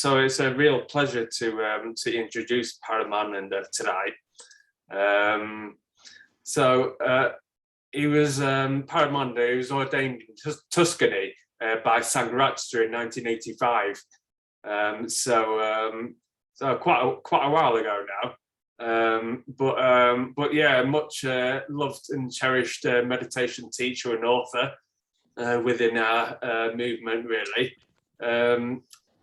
So it's a real pleasure to introduce Paramananda tonight. He was Paramananda. He was ordained in Tuscany by Sangharakshita in 1985. So quite a while ago now. But yeah, much loved and cherished meditation teacher and author within our movement, really.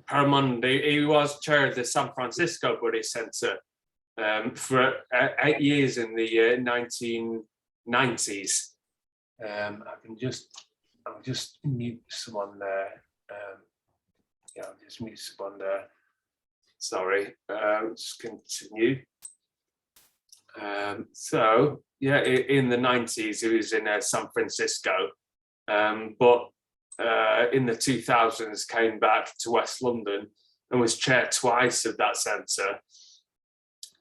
Paramananda, he was chair of the San Francisco Buddhist Center for 8 years in the 1990s. I'll just mute someone there. I'll just mute someone there. Sorry, just continue. So yeah, in the 90s, he was in San Francisco, but in the 2000s came back to West London and was chair twice of that centre,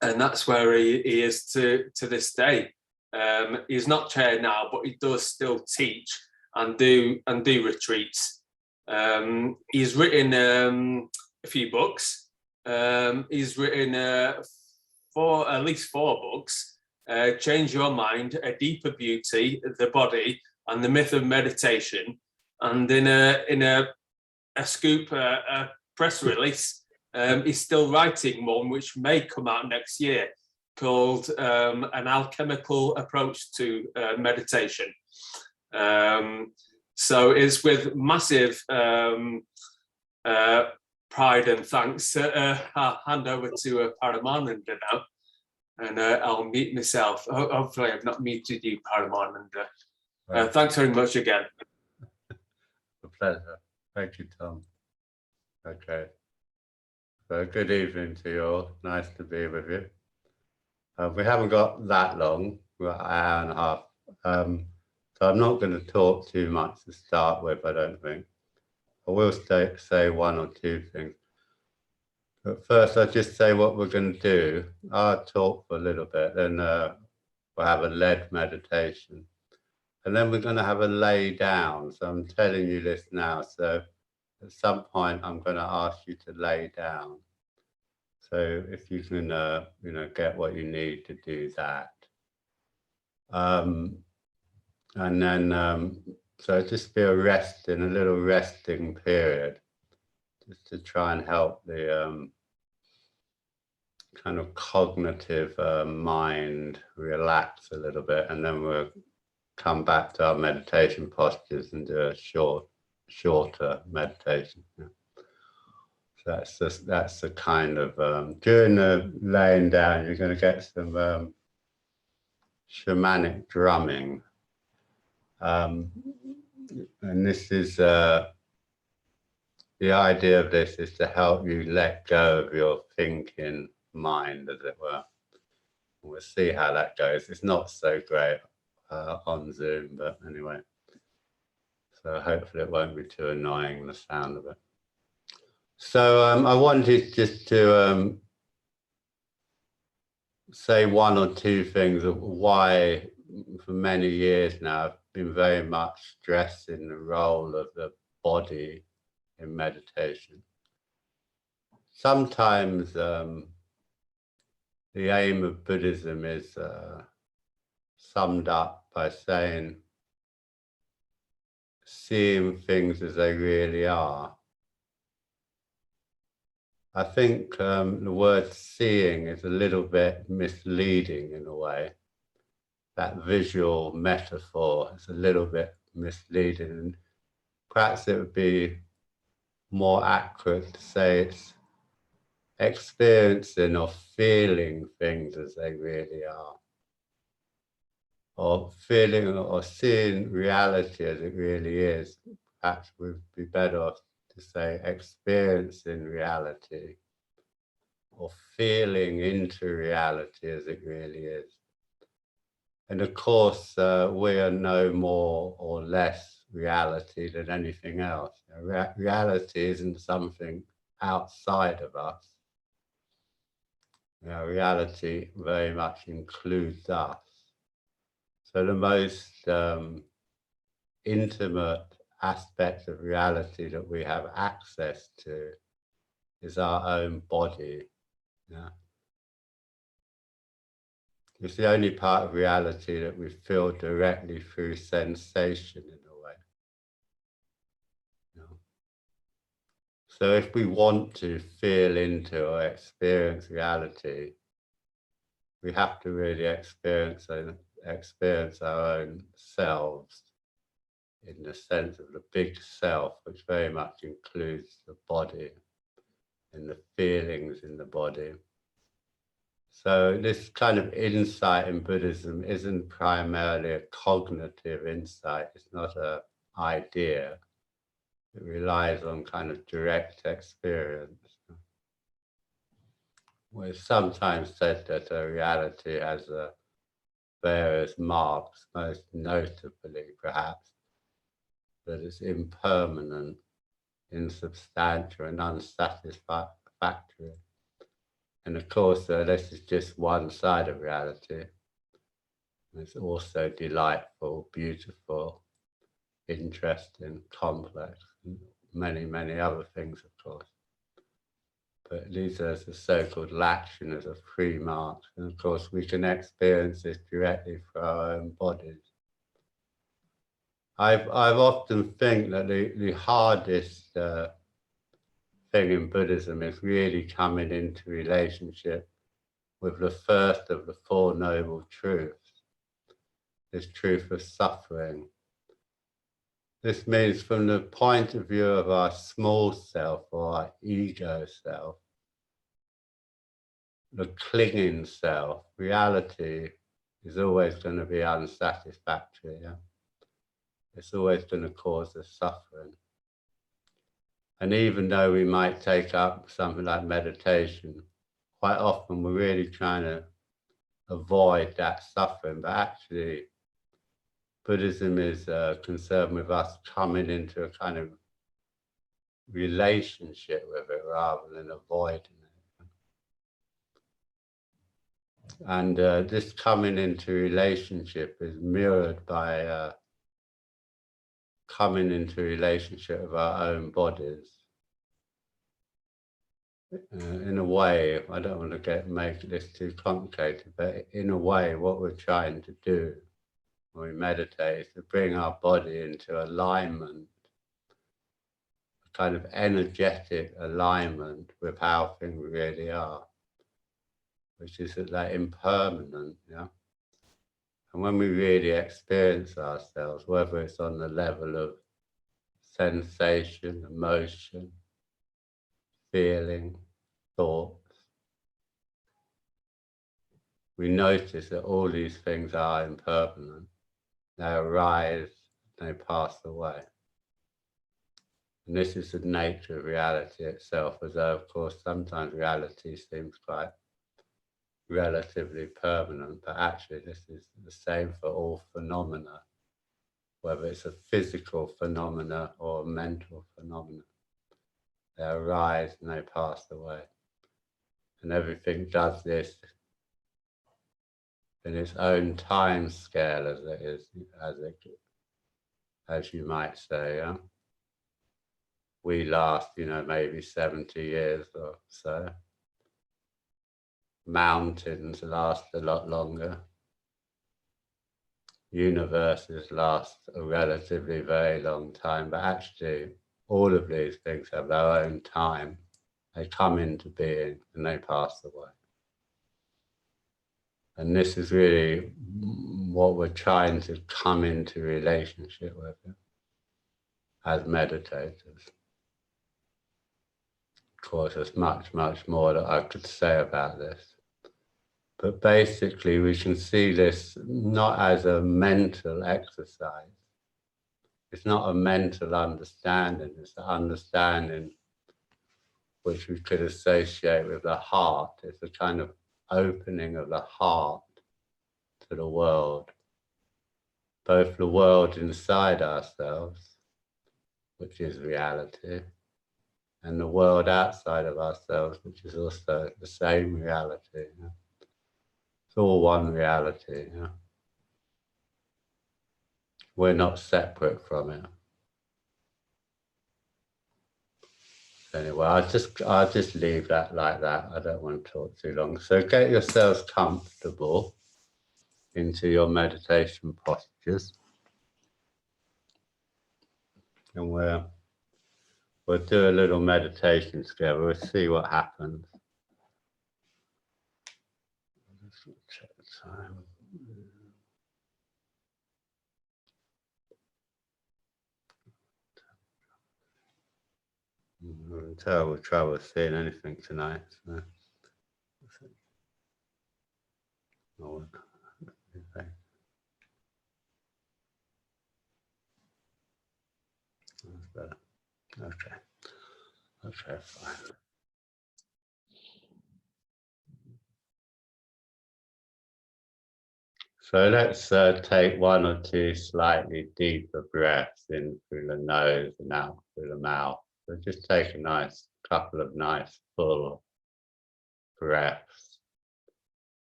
and that's where he is to this day. He's not chair now, but he does still teach and do retreats. He's written a few books. He's written at least 4 books: Change Your Mind, A Deeper Beauty, The Body, and The Myth of Meditation. And in a scoop, a press release, he's still writing one which may come out next year, called An Alchemical Approach to Meditation. So it's with massive pride and thanks. I'll hand over to Paramananda now, and I'll mute myself. Hopefully I've not muted you, Paramananda. Right. Thanks very much again. A pleasure. Thank you, Tom. Okay. So good evening to you all. Nice to be with you. We haven't got that long. We've got an hour and a half. So I'm not going to talk too much to start with, I don't think. I will say 1 or 2 things. But first, I'll just say what we're going to do. I'll talk for a little bit, then we'll have a led meditation. And then we're going to have a lay down. So I'm telling you this now. So at some point, I'm going to ask you to lay down. So if you can, get what you need to do that. And then, so just be a little resting period, just to try and help the kind of cognitive mind relax a little bit, and then we'll come back to our meditation postures and do a shorter meditation. Yeah. So that's the kind of during the laying down, you're going to get some shamanic drumming, and this is the idea of this is to help you let go of your thinking mind, as it were. We'll see how that goes. It's not so great on Zoom, but anyway. So hopefully it won't be too annoying, the sound of it. So I wanted just to say 1 or 2 things of why, for many years now, I've been very much stressing the role of the body in meditation. Sometimes the aim of Buddhism is summed up by saying, seeing things as they really are. I think the word seeing is a little bit misleading in a way. That visual metaphor is a little bit misleading. And perhaps it would be more accurate to say it's experiencing or feeling things as they really are. Or feeling or seeing reality as it really is. Perhaps would be better off to say experiencing reality or feeling into reality as it really is. And of course, we are no more or less reality than anything else. Reality isn't something outside of us. Reality very much includes us. So the most intimate aspect of reality that we have access to is our own body. Yeah. It's the only part of reality that we feel directly through sensation in a way. You know? So if we want to feel into or experience reality, we have to really experience our own selves in the sense of the big self, which very much includes the body and the feelings in the body. So this kind of insight in Buddhism isn't primarily a cognitive insight. It's not an idea. It relies on kind of direct experience. Well, it's sometimes said that a reality has various marks, most notably perhaps that it's impermanent, insubstantial and unsatisfactory. And of course, this is just one side of reality. It's also delightful, beautiful, interesting, complex, and many, many other things, of course. But these are the so-called lakshanas of free marks. And of course, we can experience this directly for our own bodies. I've often think that the hardest thing in Buddhism is really coming into relationship with the first of the Four Noble Truths, this truth of suffering. This means from the point of view of our small self or our ego self, the clinging self, reality is always going to be unsatisfactory. Yeah? It's always going to cause us suffering. And even though we might take up something like meditation, quite often we're really trying to avoid that suffering, but actually Buddhism is concerned with us coming into a kind of relationship with it rather than avoiding it. And this coming into relationship is mirrored by coming into relationship with our own bodies. In a way, I don't want to make this too complicated, but in a way, what we're trying to do when we meditate is to bring our body into alignment, a kind of energetic alignment with how things really are, which is that they're impermanent, yeah? And when we really experience ourselves, whether it's on the level of sensation, emotion, feeling, thoughts, we notice that all these things are impermanent. They arise, they pass away. And this is the nature of reality itself, as though, of course, sometimes reality seems quite relatively permanent, but actually this is the same for all phenomena, whether it's a physical phenomena or a mental phenomena. They arise and they pass away. And everything does this in its own time scale, as you might say. Yeah? We last, maybe 70 years or so. Mountains last a lot longer. Universes last a relatively very long time, but actually all of these things have their own time. They come into being and they pass away. And this is really what we're trying to come into relationship with as meditators. Of course, there's much, much more that I could say about this. But basically, we can see this not as a mental exercise. It's not a mental understanding. It's an understanding which we could associate with the heart. It's a kind of opening of the heart to the world. Both the world inside ourselves, which is reality, and the world outside of ourselves, which is also the same reality. Yeah? It's all one reality. Yeah? We're not separate from it. Anyway, I'll just leave that like that. I don't want to talk too long. So get yourselves comfortable into your meditation postures. And we'll do a little meditation together. We'll see what happens. Check the time. I'm terrible trouble seeing anything tonight. So. Oh, okay. That's better. Okay. Okay, fine. So let's take one or two slightly deeper breaths in through the nose and out through the mouth. So just take a nice couple of nice full breaths.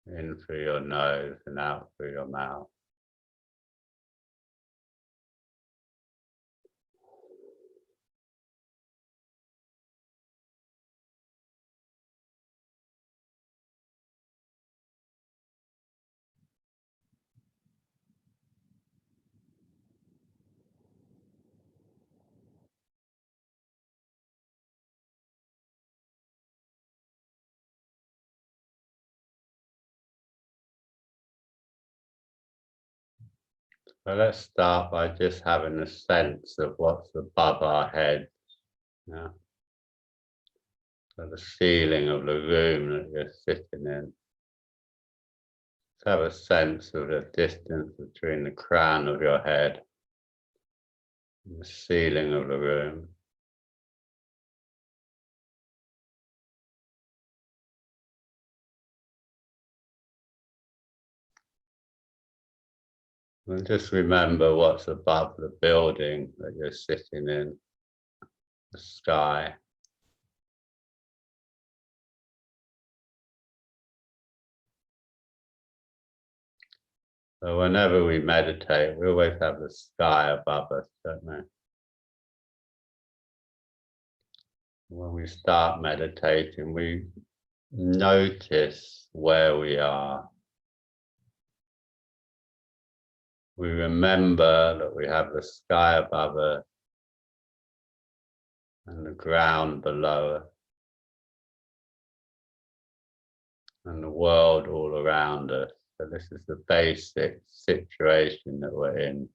In through your nose and out through your mouth. So let's start by just having a sense of what's above our head. Yeah. So the ceiling of the room that you're sitting in. Just have a sense of the distance between the crown of your head and the ceiling of the room. And just remember what's above the building that you're sitting in, the sky. So whenever we meditate, we always have the sky above us, don't we? When we start meditating, we notice where we are. We remember that we have the sky above us and the ground below us and the world all around us. So this is the basic situation that we're in.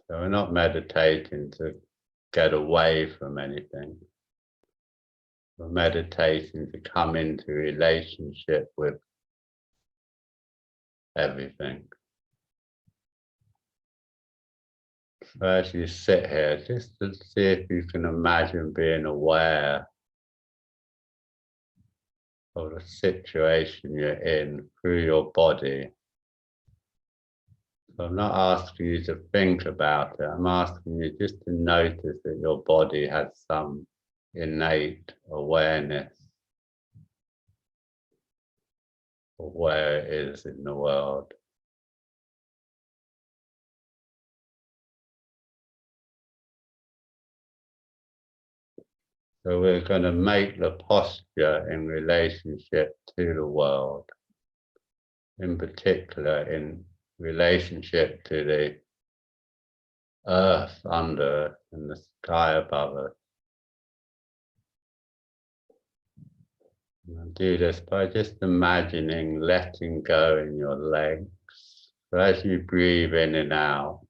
So we're not meditating to get away from anything. We're meditating to come into relationship with everything. So as you sit here, just to see if you can imagine being aware of the situation you're in through your body. So I'm not asking you to think about it. I'm asking you just to notice that your body has some innate awareness of where it is in the world. So we're going to make the posture in relationship to the world, in particular in relationship to the earth under us and the sky above us. And do this by just imagining letting go in your legs. So as you breathe in and out,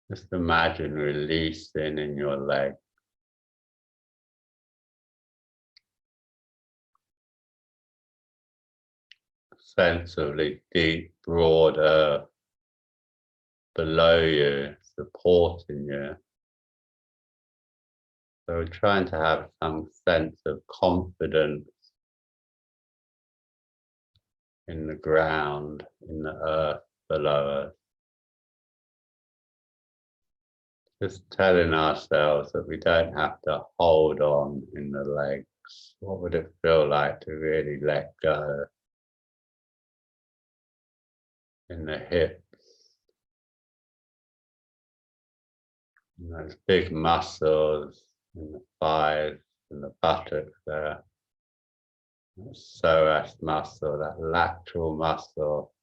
just imagine releasing in your legs. Sense of the deep, broad earth below you, supporting you. So we're trying to have some sense of confidence in the ground, in the earth below us. Just telling ourselves that we don't have to hold on in the legs. What would it feel like to really let go? In the hips, And those big muscles in the thighs and the buttocks there. That psoas muscle, that lateral muscle,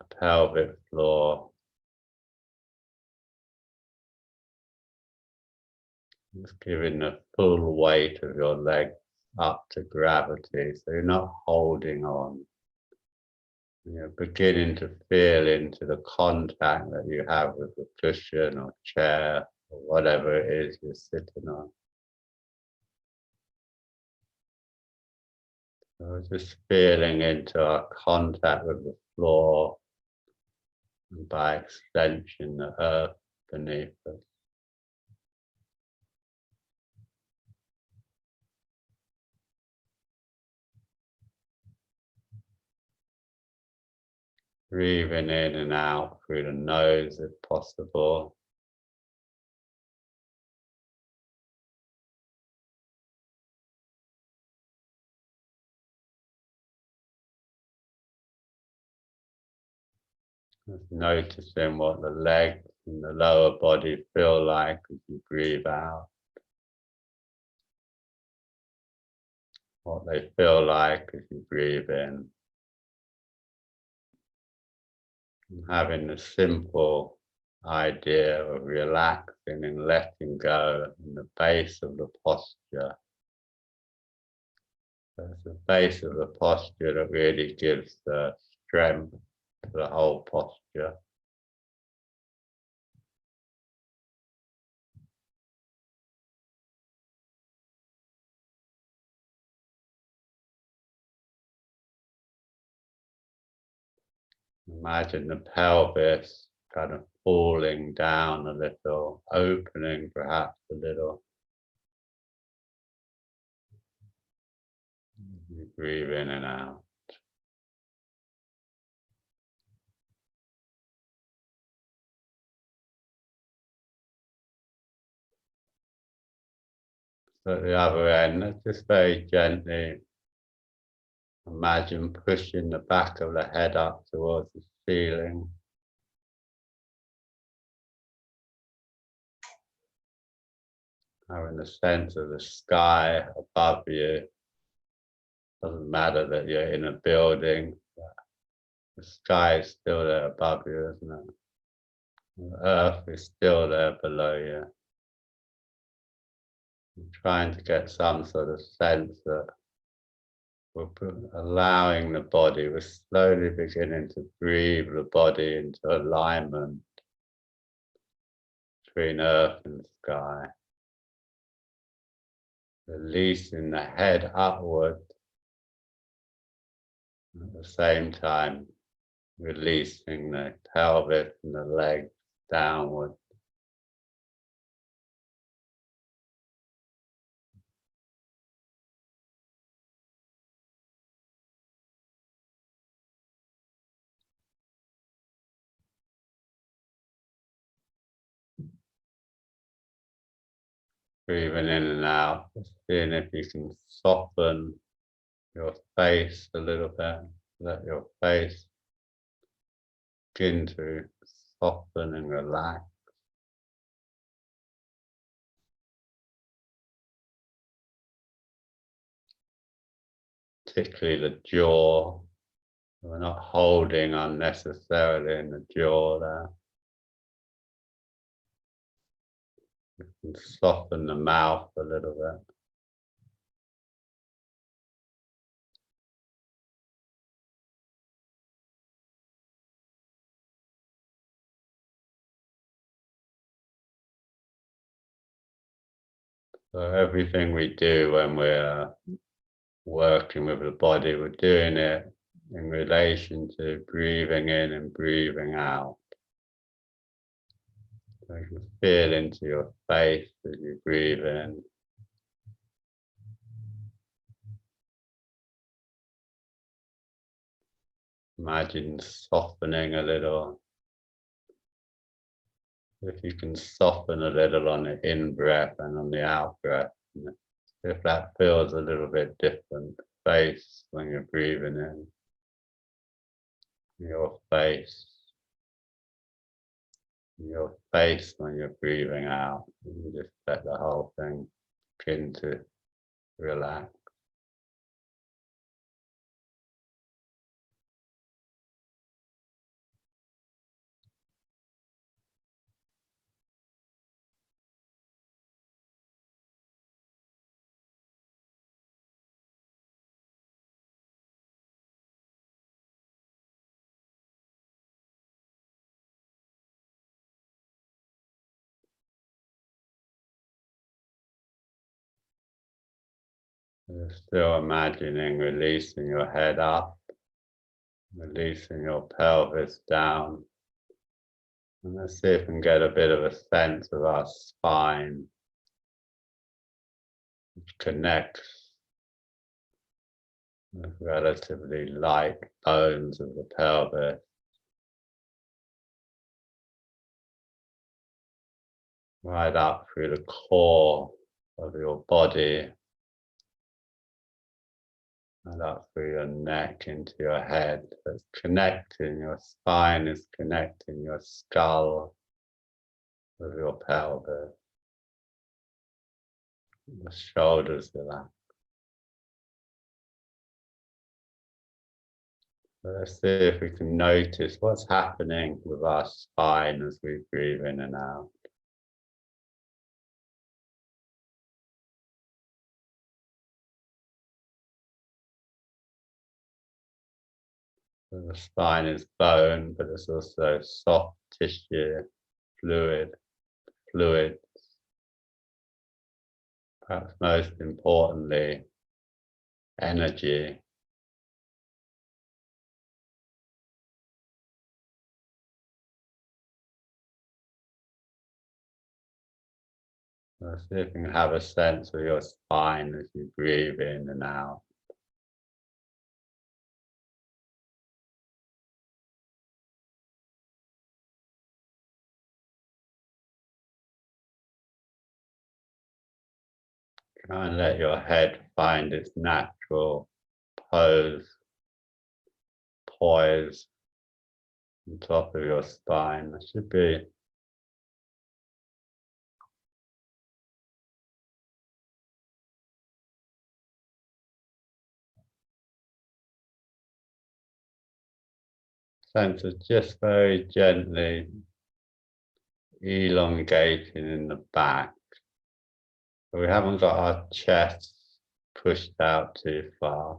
the pelvic floor. Just giving the full weight of your legs up to gravity, so you're not holding on. You're beginning to feel into the contact that you have with the cushion or chair or whatever it is you're sitting on. So just feeling into our contact with the floor and by extension the earth beneath us. Breathing in and out through the nose if possible. Just noticing what the legs and the lower body feel like as you breathe out. What they feel like as you breathe in. And having the simple idea of relaxing and letting go in the base of the posture. It's the base of the posture that really gives the strength to the whole posture. Imagine the pelvis kind of falling down a little, opening perhaps a little. You breathe in and out. So at the other end, just very gently imagine pushing the back of the head up towards the ceiling. Having the sense of the sky above you. Doesn't matter that you're in a building, the sky is still there above you, isn't it? The earth is still there below you. I'm trying to get some sort of sense that we're allowing the body, we're slowly beginning to breathe the body into alignment between earth and sky. Releasing the head upward, at the same time releasing the pelvis and the legs downward. Breathing in and out, just seeing if you can soften your face a little bit. Let your face begin to soften and relax. Particularly the jaw. We're not holding unnecessarily in the jaw there. You can soften the mouth a little bit. So everything we do when we're working with the body, we're doing it in relation to breathing in and breathing out. So you can feel into your face as you breathe in. Imagine softening a little. If you can soften a little on the in-breath and on the out-breath, if that feels a little bit different, face when you're breathing in, your face, your face when you're breathing out. You just let the whole thing begin to relax. You're still imagining releasing your head up, releasing your pelvis down. And let's see if we can get a bit of a sense of our spine, which connects with relatively light bones of the pelvis, right up through the core of your body, and up through your neck into your head. That's connecting, your spine is connecting your skull with your pelvis. The shoulders relax. So let's see if we can notice what's happening with our spine as we breathe in and out. So the spine is bone, but it's also soft tissue, fluid, perhaps most importantly, energy. Let's see if you can have a sense of your spine as you breathe in and out. Try and let your head find its natural poise on top of your spine. There should be a sense of just very gently elongating in the back. But we haven't got our chest pushed out too far.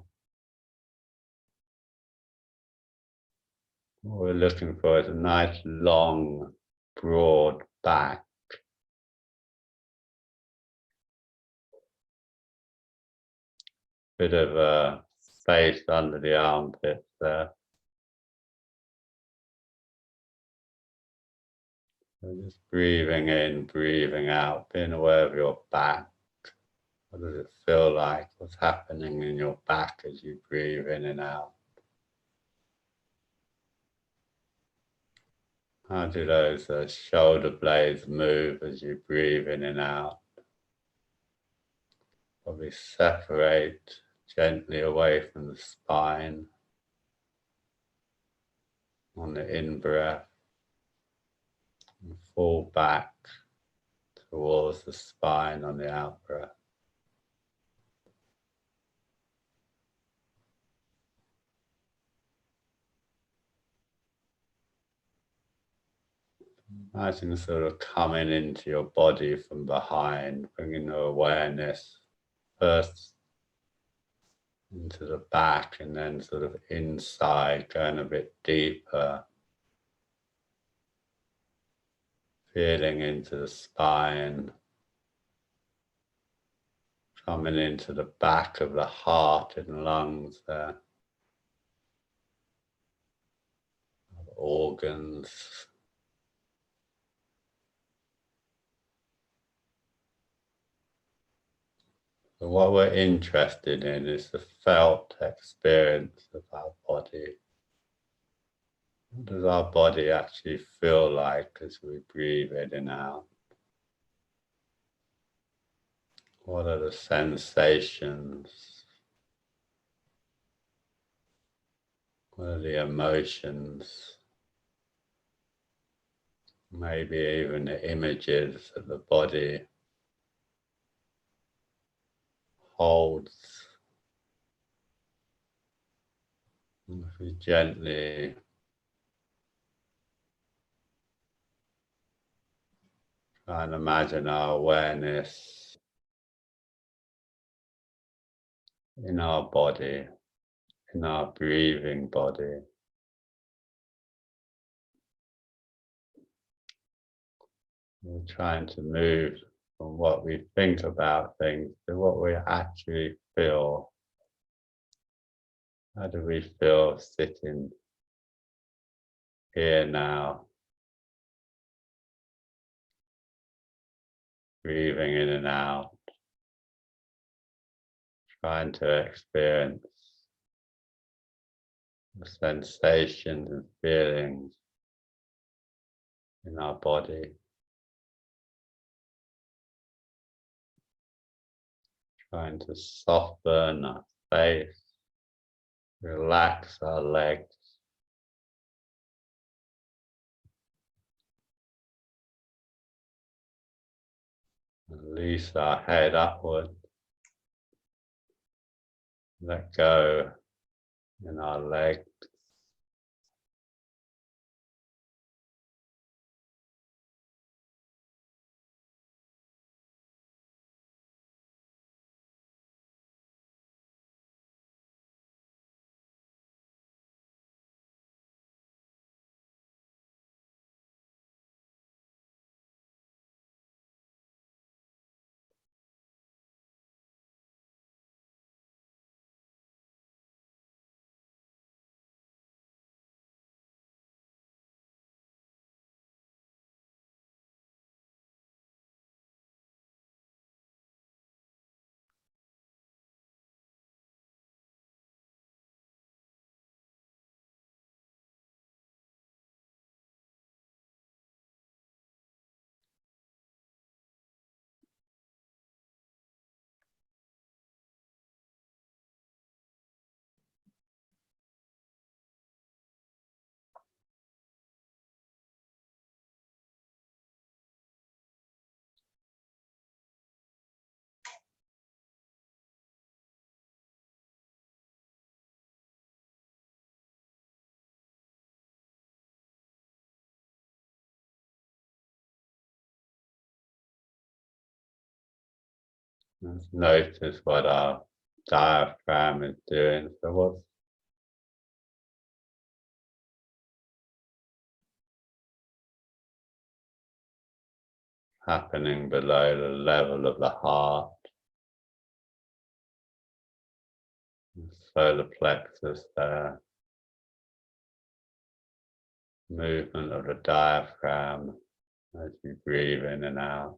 What we're looking for is a nice long, broad back. Bit of a space under the armpits there. So just breathing in, breathing out, being aware of your back. What does it feel like? What's happening in your back as you breathe in and out? How do those shoulder blades move as you breathe in and out? Probably separate gently away from the spine on the in-breath and fall back towards the spine on the out-breath. Imagine sort of coming into your body from behind, bringing your awareness first into the back and then sort of inside, going a bit deeper, feeling into the spine, coming into the back of the heart and lungs there, organs. So what we're interested in is the felt experience of our body. What does our body actually feel like as we breathe in and out? What are the sensations? What are the emotions? maybe even the images that the body holds. And if we gently try and imagine our awareness in our body, in our breathing body. We're trying to move from what we think about things to what we actually feel. How do we feel sitting here now, breathing in and out, trying to experience the sensations and feelings in our body, trying to soften our face, relax our legs, release our head upward, let go in our legs. Let's notice what our diaphragm is doing. So what's happening below the level of the heart, the solar plexus there, movement of the diaphragm as you breathe in and out.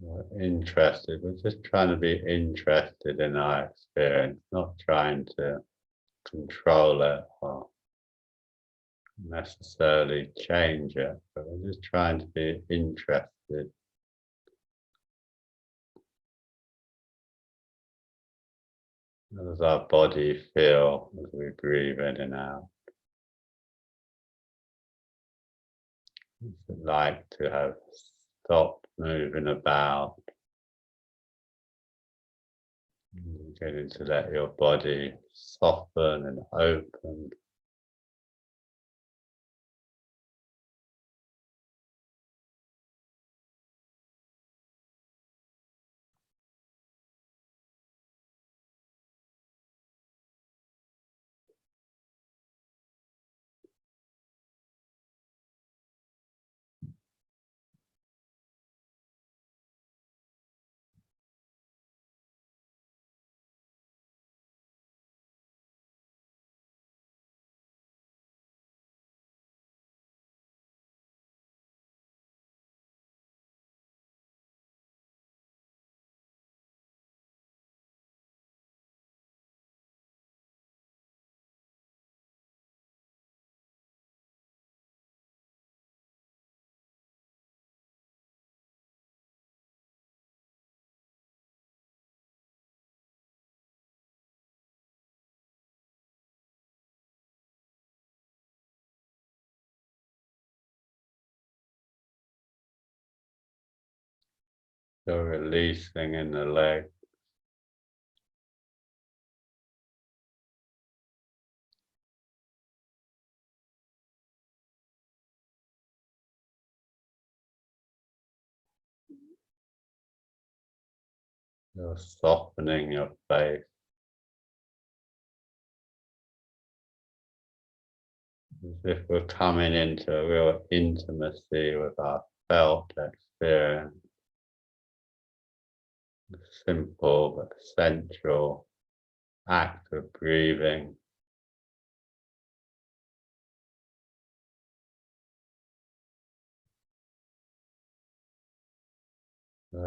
We're interested, we're just trying to be interested in our experience, not trying to control it or necessarily change it, but we're just trying to be interested. How does our body feel as we breathe in and out? What's it like to have stopped moving about? Getting to let your body soften and open. Still releasing in the leg. You're softening your face. As if we're coming into a real intimacy with our felt experience. A simple but essential act of breathing.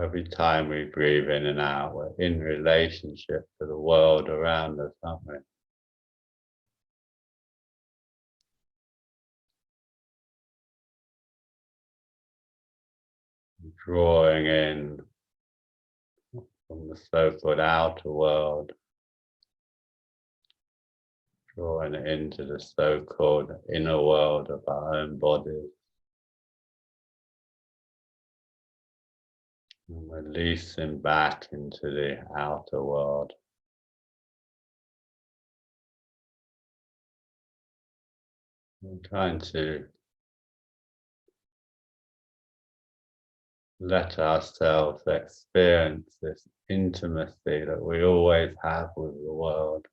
Every time we breathe in and out, we're in relationship to the world around us, aren't we? Drawing in from the so-called outer world, drawing into the so-called inner world of our own bodies. And releasing back into the outer world. I'm trying to let ourselves experience this intimacy that we always have with the world.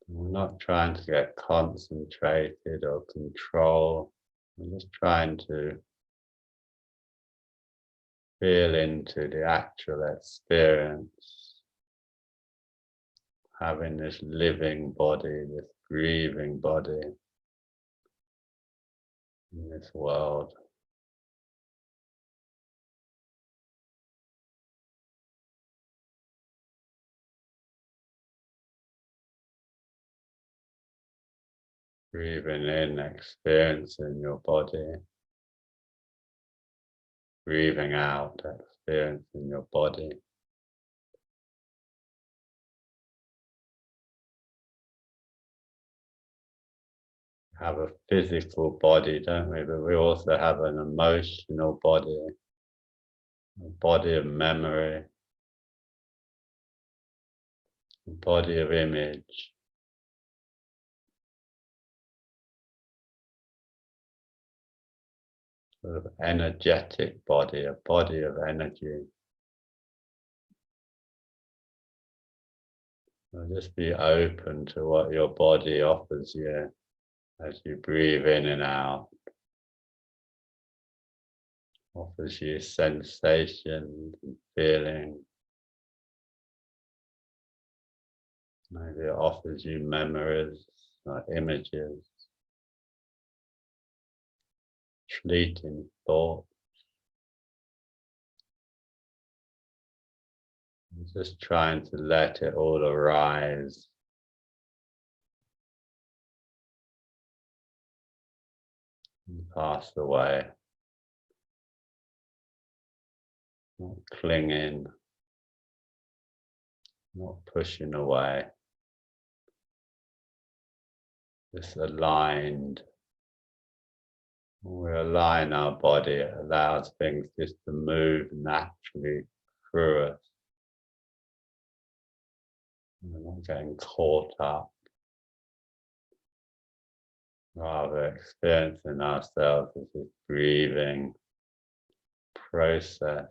We're not trying to get concentrated or control. We're just trying to feel into the actual experience. Having this living body, this breathing body in this world. Breathing in, experiencing your body. Breathing out, experiencing your body. We have a physical body, don't we? But we also have an emotional body, a body of memory, a body of image. Sort of energetic body, a body of energy. So just be open to what your body offers you as you breathe in and out. Offers you sensations and feelings. Maybe it offers you memories or images, fleeting thoughts. Just trying to let it all arise. And pass away. Not clinging. Not pushing away. Just aligned. When we align our body, it allows things just to move naturally through us. We're not getting caught up. Rather experiencing ourselves as this breathing process.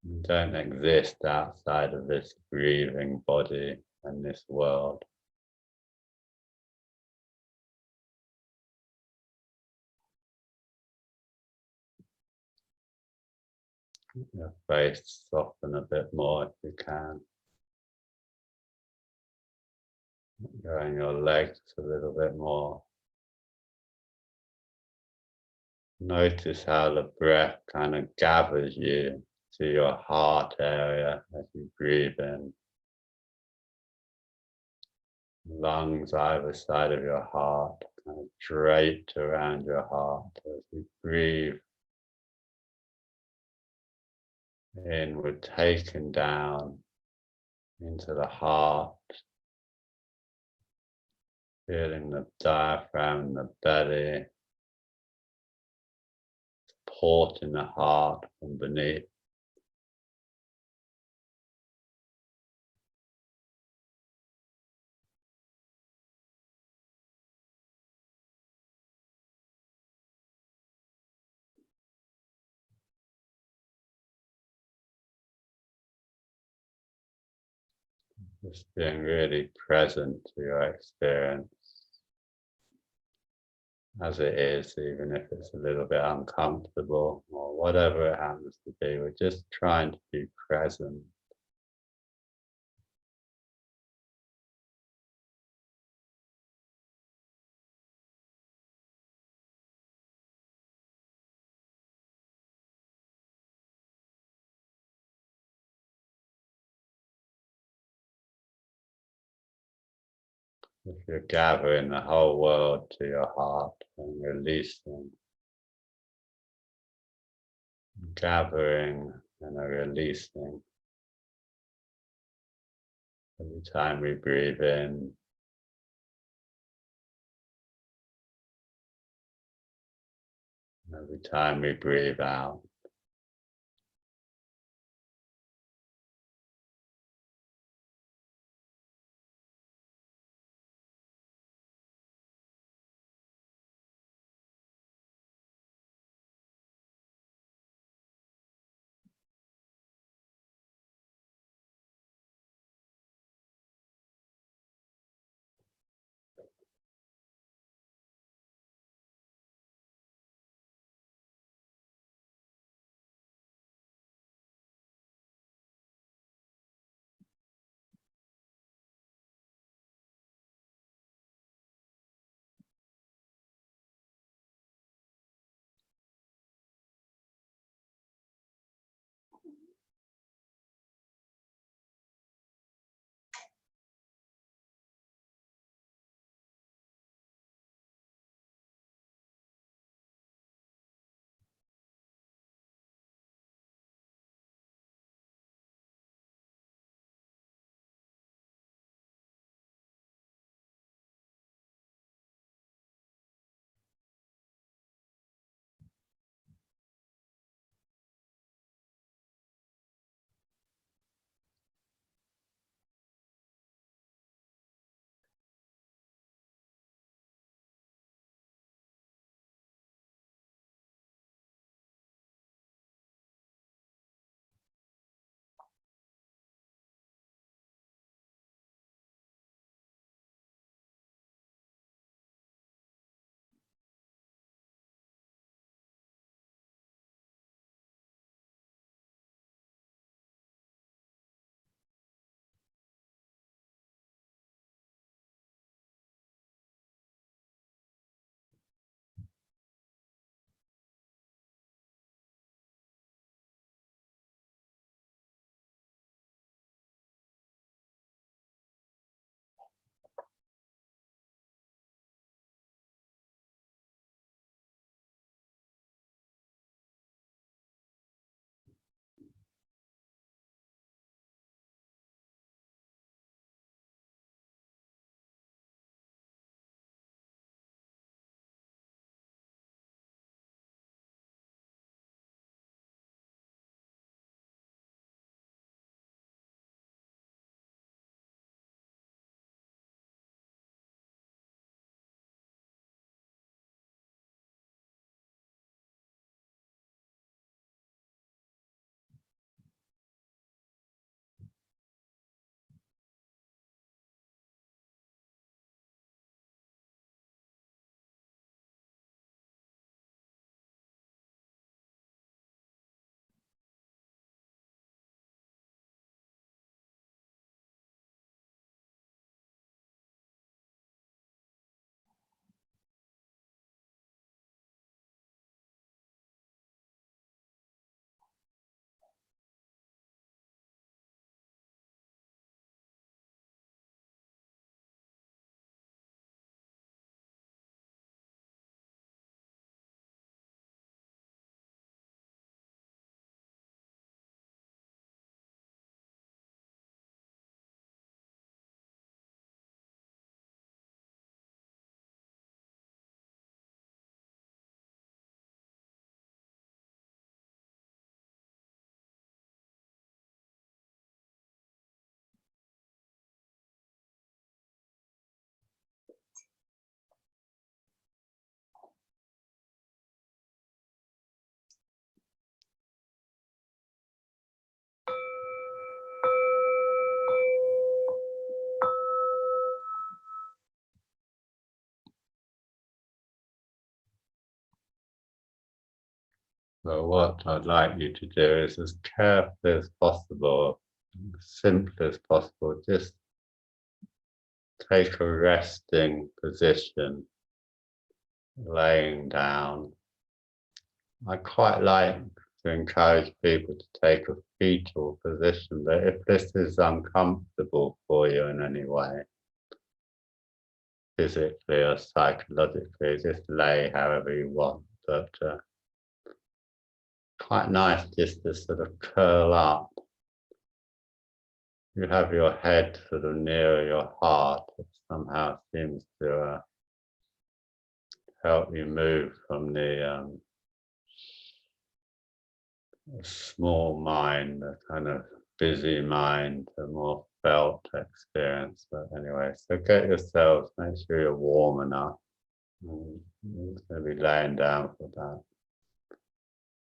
We don't exist outside of this breathing body and this world. Your face soften a bit more if you can. Going your legs a little bit more. Notice how the breath kind of gathers you to your heart area as you breathe in. Lungs either side of your heart, kind of draped around your heart as you breathe in, we're taken down into the heart, Feeling the diaphragm, the belly, supporting the heart from beneath. Just being really present to your experience as it is, even if it's a little bit uncomfortable or whatever it happens to be. We're just trying to be present. If you're gathering the whole world to your heart and releasing, gathering and releasing. Every time we breathe in, every time we breathe out. So what I'd like you to do is, as carefully as possible, as simple as possible, just take a resting position, laying down. I quite like to encourage people to take a fetal position, but if this is uncomfortable for you in any way, physically or psychologically, just lay however you want. But quite nice just to sort of curl up. You have your head sort of nearer your heart, which somehow seems to help you move from the small mind, the kind of busy mind, to more felt experience. But anyway, so get yourselves, make sure you're warm enough. You're going to be laying down for about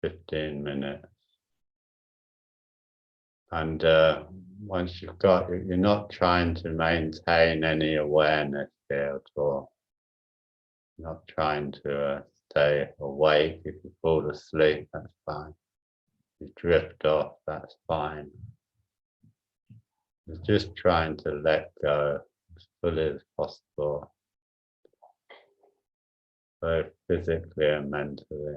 15 minutes. And once you've got, you're not trying to maintain any awareness here at all. You're not trying to stay awake. If you fall asleep, that's fine. If you drift off, that's fine. You're just trying to let go as fully as possible, both physically and mentally.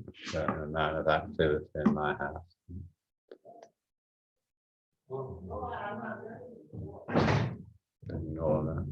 A certain amount of activity in my house. Ignore that.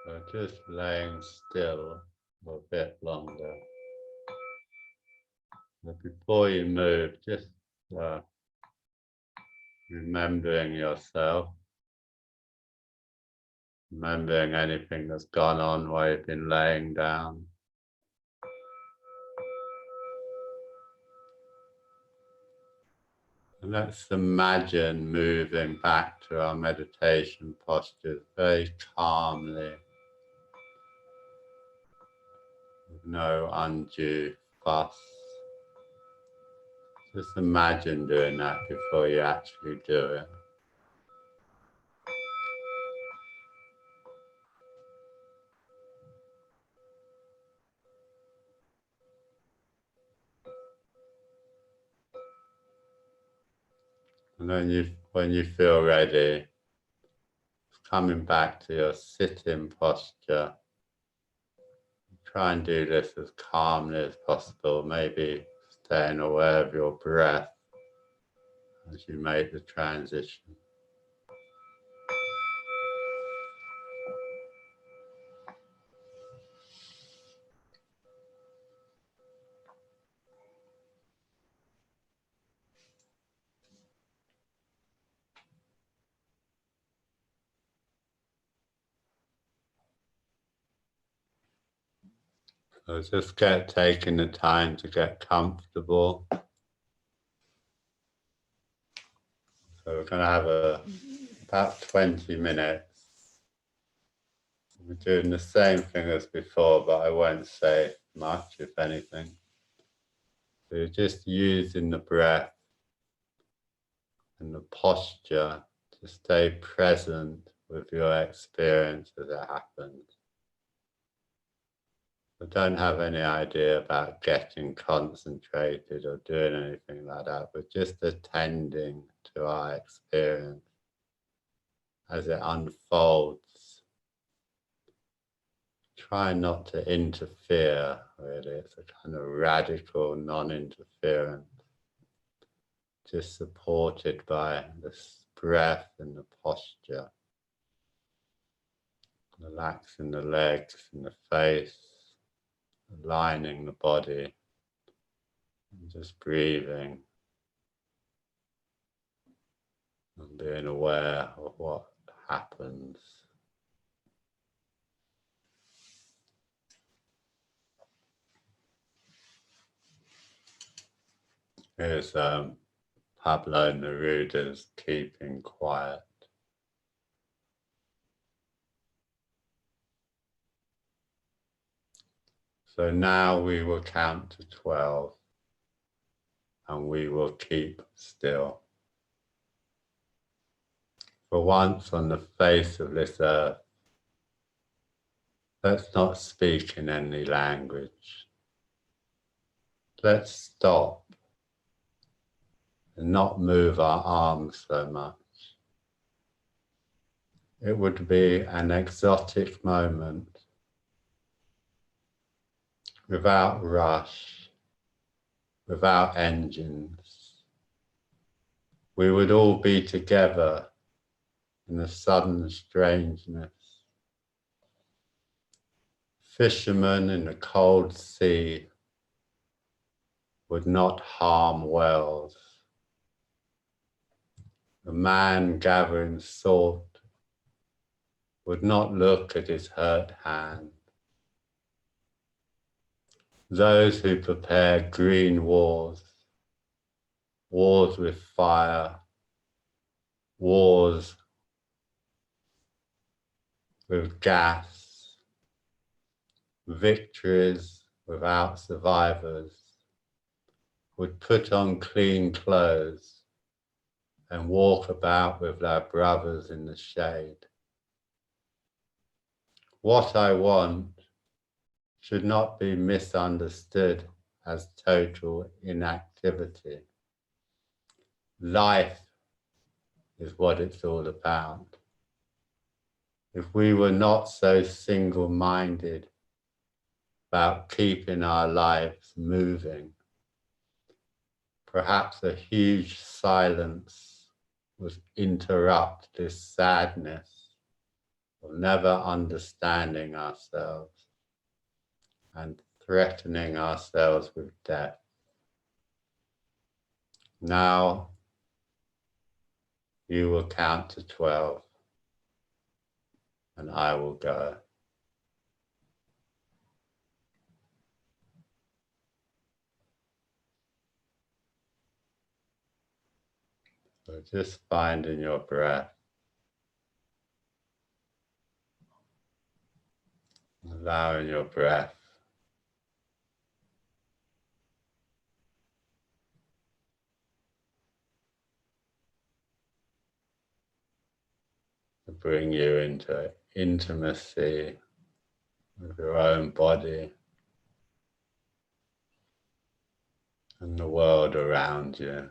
So just laying still for a bit longer. But before you move, just remembering yourself, remembering anything that's gone on while you've been laying down. And let's imagine moving back to our meditation postures very calmly, with no undue fuss. Just imagine doing that before you actually do it. And then when you feel ready, coming back to your sitting posture. Try and do this as calmly as possible, maybe staying aware of your breath as you make the transition. So just taking the time to get comfortable. So we're going to have about 20 minutes. We're doing the same thing as before, but I won't say much, if anything. So you're just using the breath and the posture to stay present with your experience as it happens. I don't have any idea about getting concentrated or doing anything like that, but just attending to our experience as it unfolds. Try not to interfere, really. It's a kind of radical non-interference, just supported by this breath and the posture. Relaxing the legs and the face, aligning the body, and just breathing and being aware of what happens. Here's Pablo Neruda's Keeping Quiet. So now we will count to 12 and we will keep still. For once on the face of this earth, let's not speak in any language. Let's stop and not move our arms so much. It would be an exotic moment, without rush, without engines. We would all be together in a sudden strangeness. Fishermen in the cold sea would not harm whales. A man gathering salt would not look at his hurt hand. Those who prepare green wars, wars with fire, wars with gas, victories without survivors, would put on clean clothes and walk about with their brothers in the shade. What I want should not be misunderstood as total inactivity. Life is what it's all about. If we were not so single-minded about keeping our lives moving, perhaps a huge silence would interrupt this sadness of never understanding ourselves and threatening ourselves with death. Now you will count to 12 and I will go. So just finding your breath, allowing your breath to bring you into intimacy with your own body and the world around you.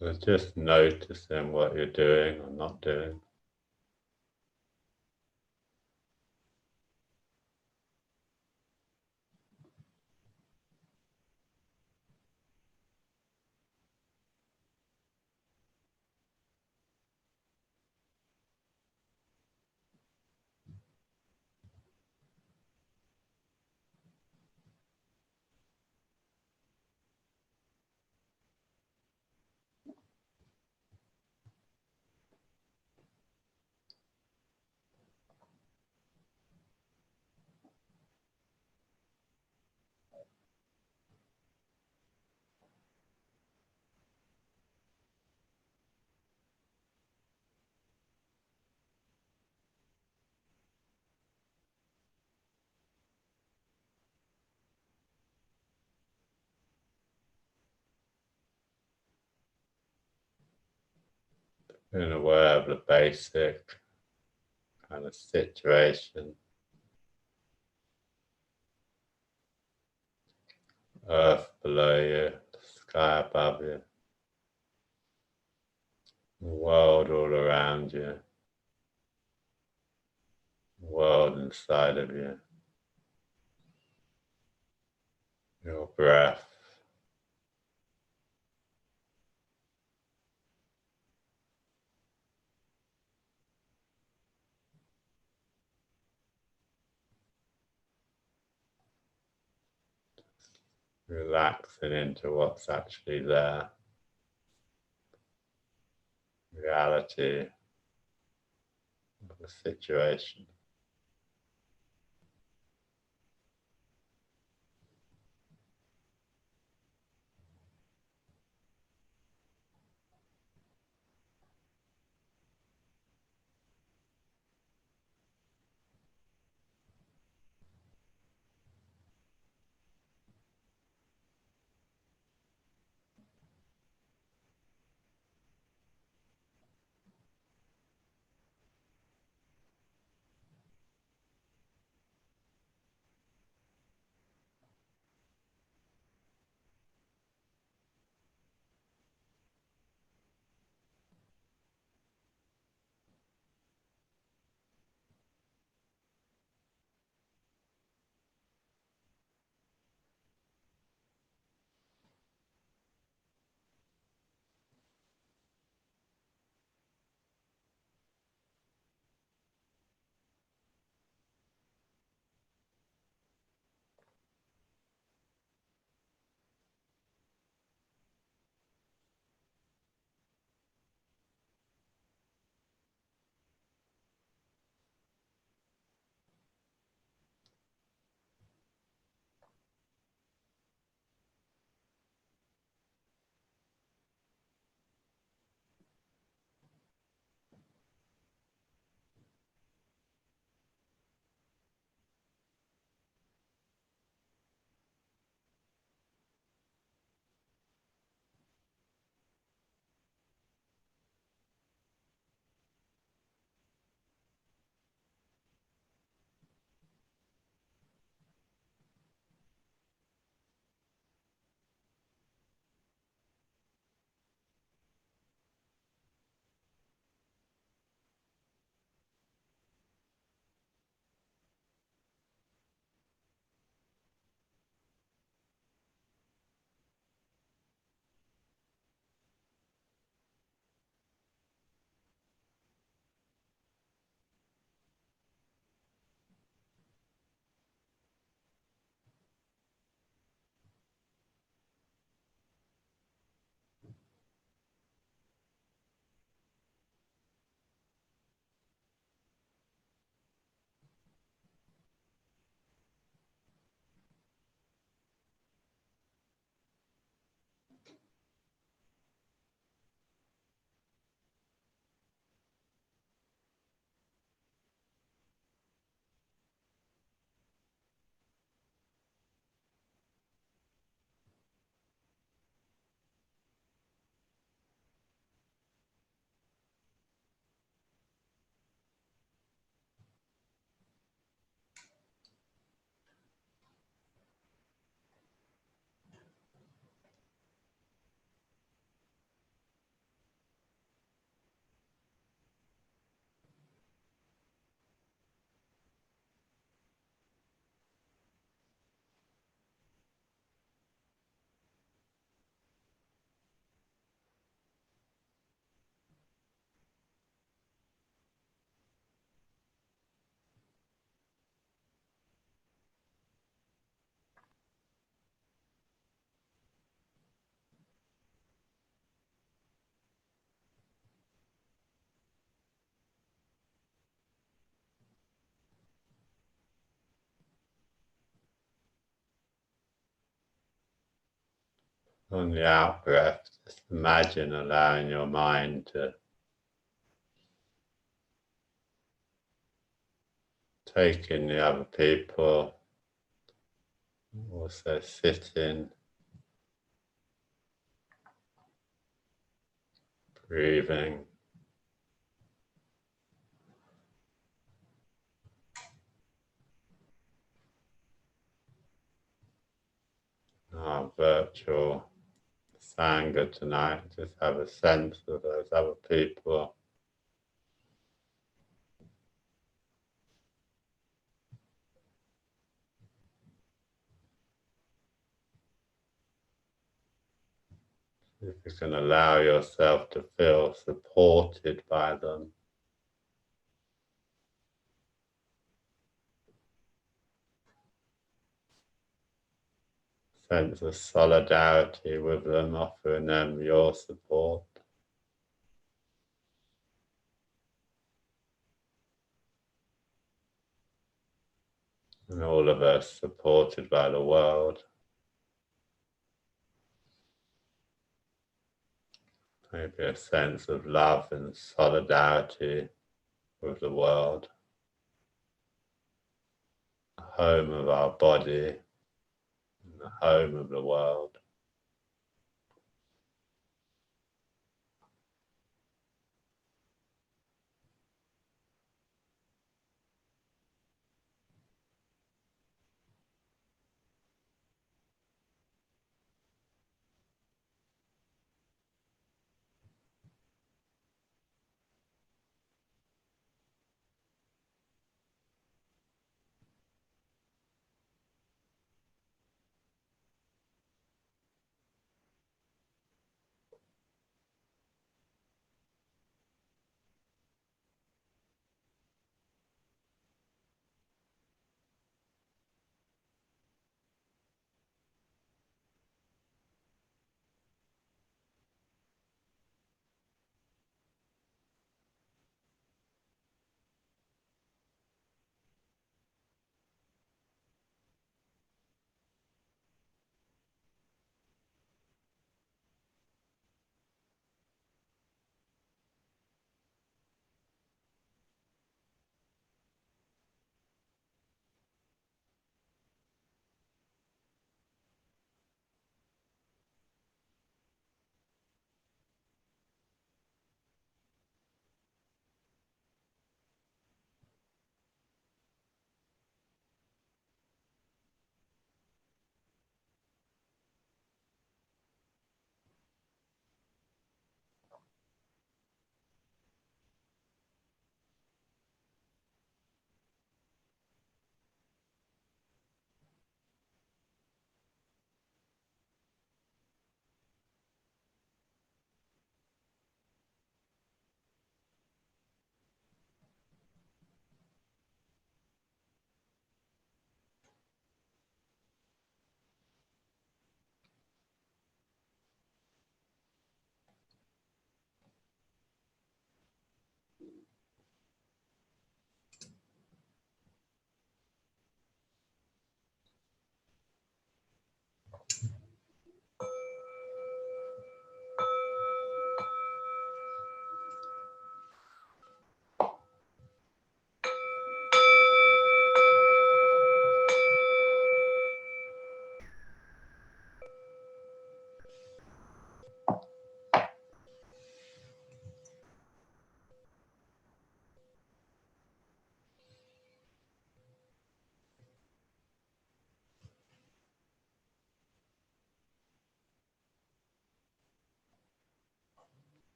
So just noticing what you're doing or not doing. Being aware of the basic kind of situation. Earth below you, sky above you, the world all around you, the world inside of you, your breath. Relaxing into what's actually there, reality of the situation. On the out breath, just imagine allowing your mind to take in the other people, also sitting, breathing. Our virtual Sangha tonight, just have a sense of those other people. If you can allow yourself to feel supported by them. Sense of solidarity with them, offering them your support. And all of us supported by the world. Maybe a sense of love and solidarity with the world. The home of our body, and the home of the world.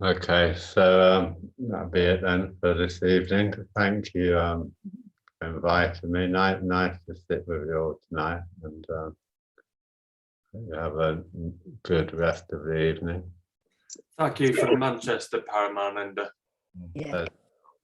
Okay, so that'll be it then for this evening. Thank you for inviting me. Nice to sit with you all tonight, and you have a good rest of the evening. Thank you from Manchester, Paramananda. Yeah.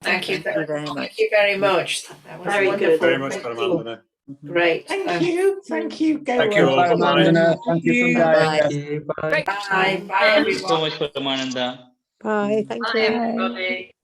Thank you very much. Thank you very much. That was Very good. wonderful. Very much, Thank you. Paramananda. Great. Thank you. Thank you, Thank you Gail. all. Paramananda. Thank you for Bye. inviting us. Bye. Bye. Bye, Thank you everyone. so much, Paramananda. Bye. Thank Bye, you. everybody.